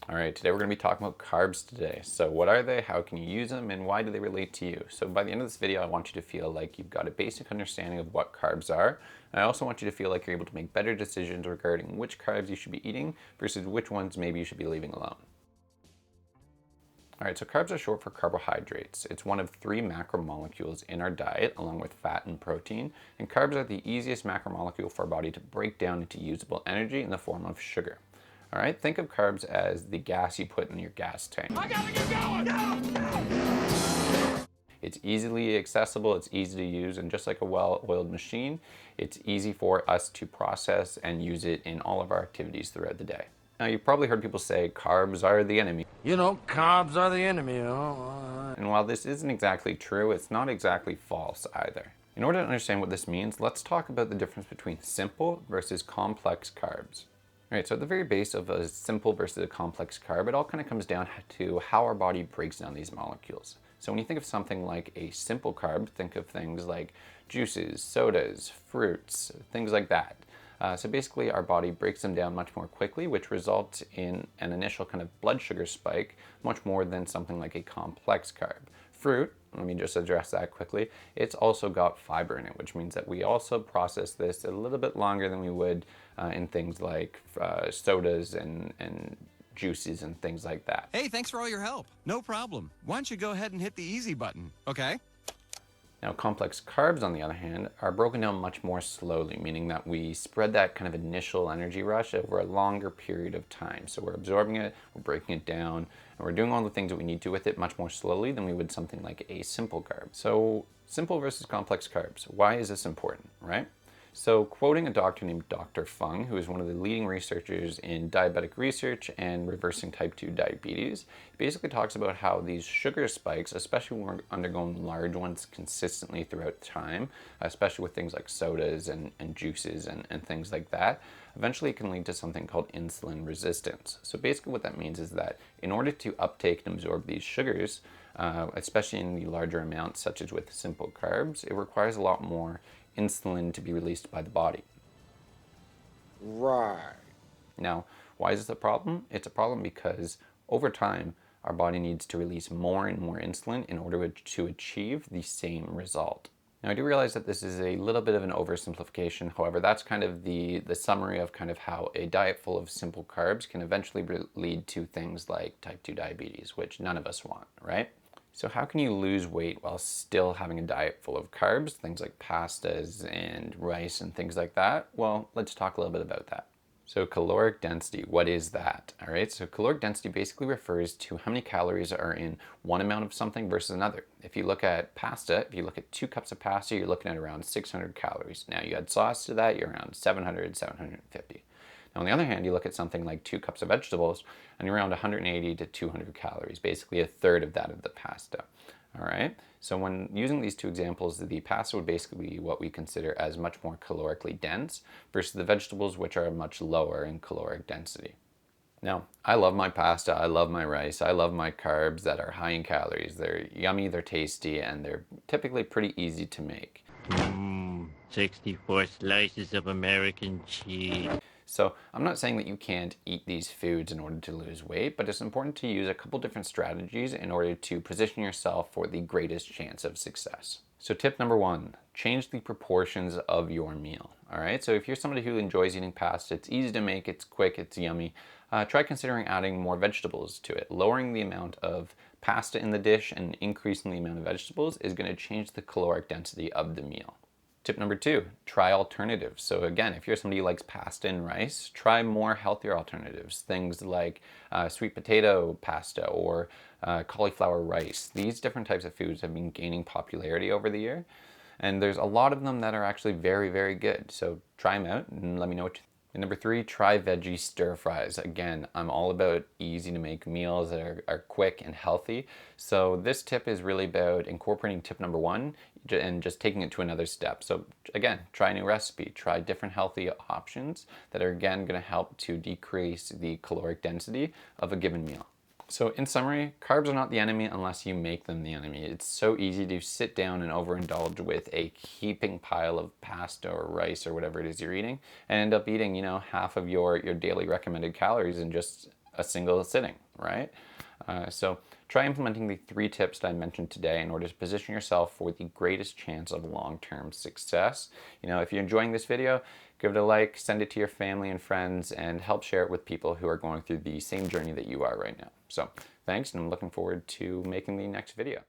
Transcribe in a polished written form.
All right, today we're going to be talking about carbs today. So what are they, how can you use them, and why do they relate to you? So by the end of this video, I want you to feel like you've got a basic understanding of what carbs are. And I also want you to feel like you're able to make better decisions regarding which carbs you should be eating versus which ones maybe you should be leaving alone. All right, so carbs are short for carbohydrates. It's one of 3 macromolecules in our diet, along with fat and protein. And carbs are the easiest macromolecule for our body to break down into usable energy in the form of sugar. All right, think of carbs as the gas you put in your gas tank. I gotta get going! No! It's easily accessible, it's easy to use, and just like a well-oiled machine, it's easy for us to process and use it in all of our activities throughout the day. Now, you've probably heard people say carbs are the enemy. You know, carbs are the enemy. And while this isn't exactly true, it's not exactly false either. In order to understand what this means, let's talk about the difference between simple versus complex carbs. All right, so at the very base of a simple versus a complex carb, it all kind of comes down to how our body breaks down these molecules. So when you think of something like a simple carb, think of things like juices, sodas, fruits, things like that. So basically our body breaks them down much more quickly, which results in an initial kind of blood sugar spike, much more than something like a complex carb. Fruit, let me just address that quickly, it's also got fiber in it, which means that we also process this a little bit longer than we would in things like sodas and juices and things like that. Hey, thanks for all your help. No problem. Why don't you go ahead and hit the easy button, okay? Now, complex carbs, on the other hand, are broken down much more slowly, meaning that we spread that kind of initial energy rush over a longer period of time. So we're absorbing it, we're breaking it down, and we're doing all the things that we need to with it much more slowly than we would something like a simple carb. So simple versus complex carbs. Why is this important, right? So quoting a doctor named Dr. Fung, who is one of the leading researchers in diabetic research and reversing type 2 diabetes, he basically talks about how these sugar spikes, especially when we're undergoing large ones consistently throughout time, especially with things like sodas and juices and things like that, eventually it can lead to something called insulin resistance. So basically what that means is that in order to uptake and absorb these sugars, especially in the larger amounts such as with simple carbs, it requires a lot more insulin to be released by the body. Right. Now, why is this a problem? It's a problem because over time, our body needs to release more and more insulin in order to achieve the same result. Now, I do realize that this is a little bit of an oversimplification. However, that's kind of the summary of kind of how a diet full of simple carbs can eventually lead to things like type 2 diabetes, which none of us want, right? So how can you lose weight while still having a diet full of carbs, things like pastas and rice and things like that? Well, let's talk a little bit about that. So caloric density, what is that? All right, so caloric density basically refers to how many calories are in one amount of something versus another. If you look at pasta, if you look at 2 cups of pasta, you're looking at around 600 calories. Now you add sauce to that, you're around 700, 750. Now, on the other hand, you look at something like 2 cups of vegetables and you're around 180 to 200 calories, basically a third of that of the pasta. All right, so when using these two examples, the pasta would basically be what we consider as much more calorically dense versus the vegetables, which are much lower in caloric density. Now, I love my pasta, I love my rice, I love my carbs that are high in calories. They're yummy, they're tasty, and they're typically pretty easy to make. 64 slices of American cheese. So I'm not saying that you can't eat these foods in order to lose weight, but it's important to use a couple different strategies in order to position yourself for the greatest chance of success. So tip number 1, change the proportions of your meal. All right, so if you're somebody who enjoys eating pasta, it's easy to make, it's quick, it's yummy, try considering adding more vegetables to it. Lowering the amount of pasta in the dish and increasing the amount of vegetables is going to change the caloric density of the meal. Tip number 2, try alternatives. So again, if you're somebody who likes pasta and rice, try more healthier alternatives. Things like sweet potato pasta or cauliflower rice. These different types of foods have been gaining popularity over the year. And there's a lot of them that are actually very, very good. So try them out and let me know what you think. And number 3, try veggie stir fries. Again, I'm all about easy to make meals that are quick and healthy. So this tip is really about incorporating tip number 1 and just taking it to another step. So again, try a new recipe, try different healthy options that are again going to help to decrease the caloric density of a given meal. So in summary, carbs are not the enemy unless you make them the enemy. It's so easy to sit down and overindulge with a heaping pile of pasta or rice or whatever it is you're eating and end up eating, half of your daily recommended calories in just a single sitting, right? So try implementing the 3 tips that I mentioned today in order to position yourself for the greatest chance of long-term success. If you're enjoying this video, give it a like, send it to your family and friends, and help share it with people who are going through the same journey that you are right now. So thanks, and I'm looking forward to making the next video.